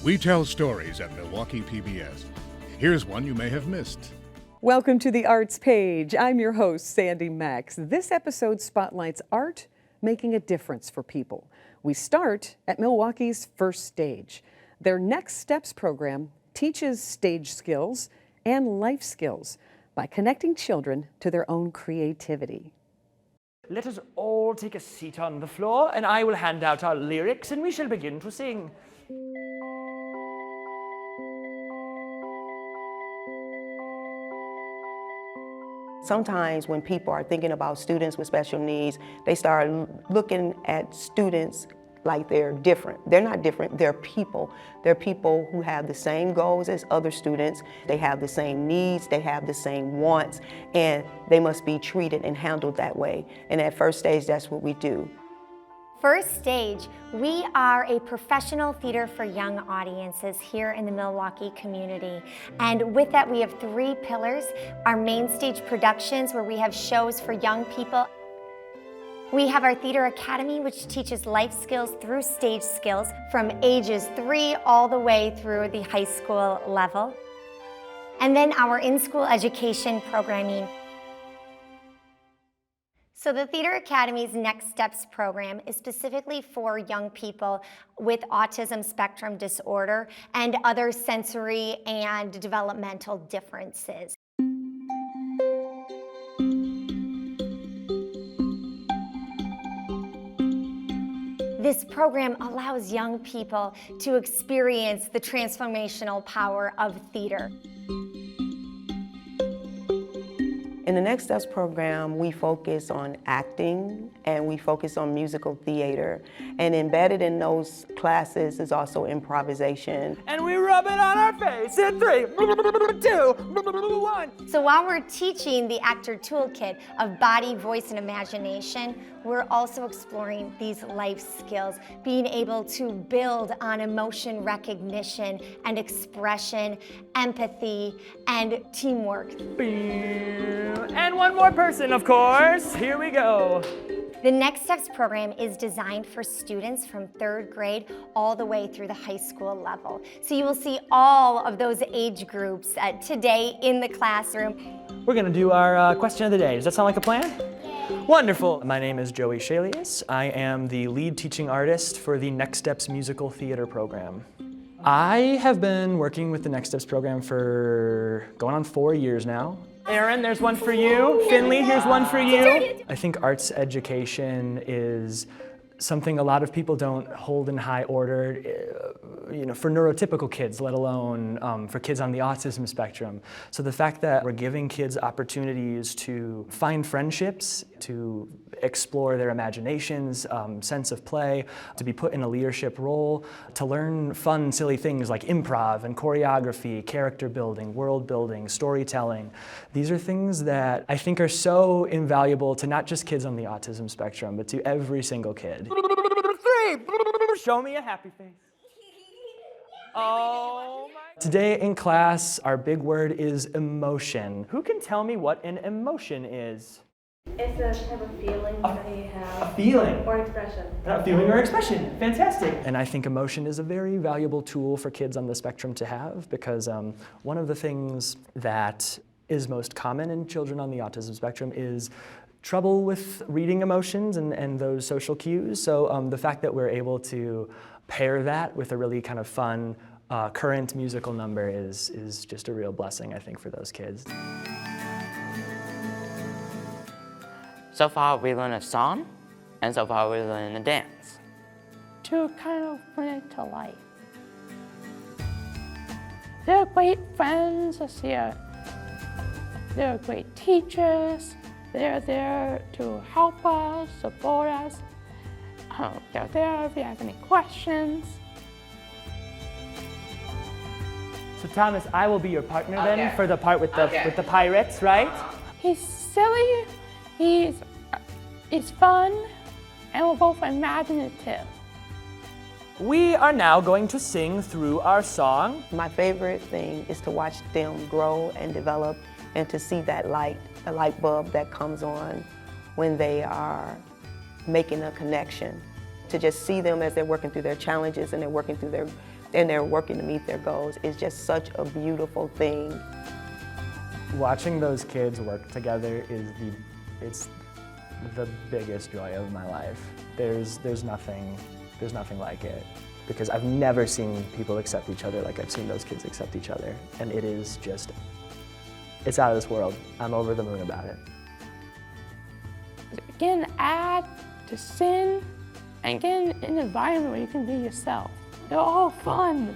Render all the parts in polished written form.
We tell stories at Milwaukee PBS. Here's one you may have missed. Welcome to the Arts Page. I'm your host, Sandy Maxx. This episode spotlights art making a difference for people. We start at Milwaukee's First Stage. Their Next Steps program teaches stage skills and life skills by connecting children to their own creativity. Let us all take a seat on the floor, and I will hand out our lyrics, and we shall begin to sing. Sometimes when people are thinking about students with special needs, they start looking at students like they're different. They're not different, they're people. They're people who have the same goals as other students. They have the same needs, they have the same wants, and they must be treated and handled that way. And at First Stage, that's what we do. First Stage, we are a professional theater for young audiences here in the Milwaukee community. And with that, we have three pillars. Our main stage productions, where we have shows for young people. We have our Theater Academy, which teaches life skills through stage skills from ages 3 all the way through the high school level. And then our in-school education programming. So the Theater Academy's Next Steps program is specifically for young people with autism spectrum disorder and other sensory and developmental differences. This program allows young people to experience the transformational power of theater. In the Next Steps program, we focus on acting and we focus on musical theater. And embedded in those classes is also improvisation. And we rub it on our face in 3, 2, 1. So while we're teaching the actor toolkit of body, voice, and imagination, we're also exploring these life skills, being able to build on emotion recognition and expression, empathy, and teamwork. And one more person, of course. Here we go. The Next Steps program is designed for students from 3rd grade all the way through the high school level. So you will see all of those age groups today in the classroom. We're gonna do our question of the day. Does that sound like a plan? Wonderful. My name is Joey Shalius. I am the lead teaching artist for the Next Steps musical theater program. I have been working with the Next Steps program for going on 4 years now. Aaron, there's one for you. Finley, here's one for you. I think arts education is something a lot of people don't hold in high order, for neurotypical kids, let alone for kids on the autism spectrum. So the fact that we're giving kids opportunities to find friendships, to explore their imaginations, sense of play, to be put in a leadership role, to learn fun, silly things like improv and choreography, character building, world building, storytelling. These are things that I think are so invaluable to not just kids on the autism spectrum, but to every single kid. 3, show me a happy face. Oh my. Today in class, our big word is emotion. Who can tell me what an emotion is? It's a type of feeling that you have. A feeling. Or expression. A feeling or expression. Fantastic. And I think emotion is a very valuable tool for kids on the spectrum to have, because one of the things that is most common in children on the autism spectrum is trouble with reading emotions and those social cues. So the fact that we're able to pair that with a really kind of fun current musical number is just a real blessing, I think, for those kids. So far we learned a song, and so far we learned a dance. To kind of bring it to life. They're great friends this year. They're great teachers. They're there to help us, support us. They're there if you have any questions. So Thomas, I will be your partner then for the part with the pirates, right? He's silly, he's fun, and we're both imaginative. We are now going to sing through our song. My favorite thing is to watch them grow and develop and to see that light, the light bulb that comes on when they are making a connection. To just see them as they're working through their challenges and they're working through and they're working to meet their goals is just such a beautiful thing. Watching those kids work together it's the biggest joy of my life. There's nothing like it, because I've never seen people accept each other like I've seen those kids accept each other, and it is just, it's out of this world. I'm over the moon about it. Again, add to sin, and get an environment where you can be yourself. They're all fun.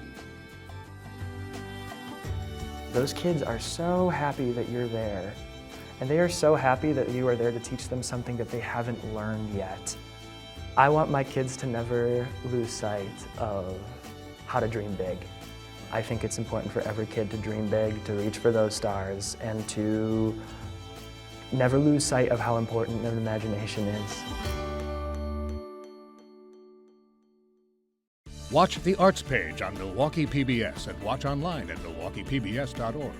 Those kids are so happy that you're there, and they are so happy that you are there to teach them something that they haven't learned yet. I want my kids to never lose sight of how to dream big. I think it's important for every kid to dream big, to reach for those stars, and to never lose sight of how important an imagination is. Watch the Arts page on Milwaukee PBS and watch online at milwaukeepbs.org.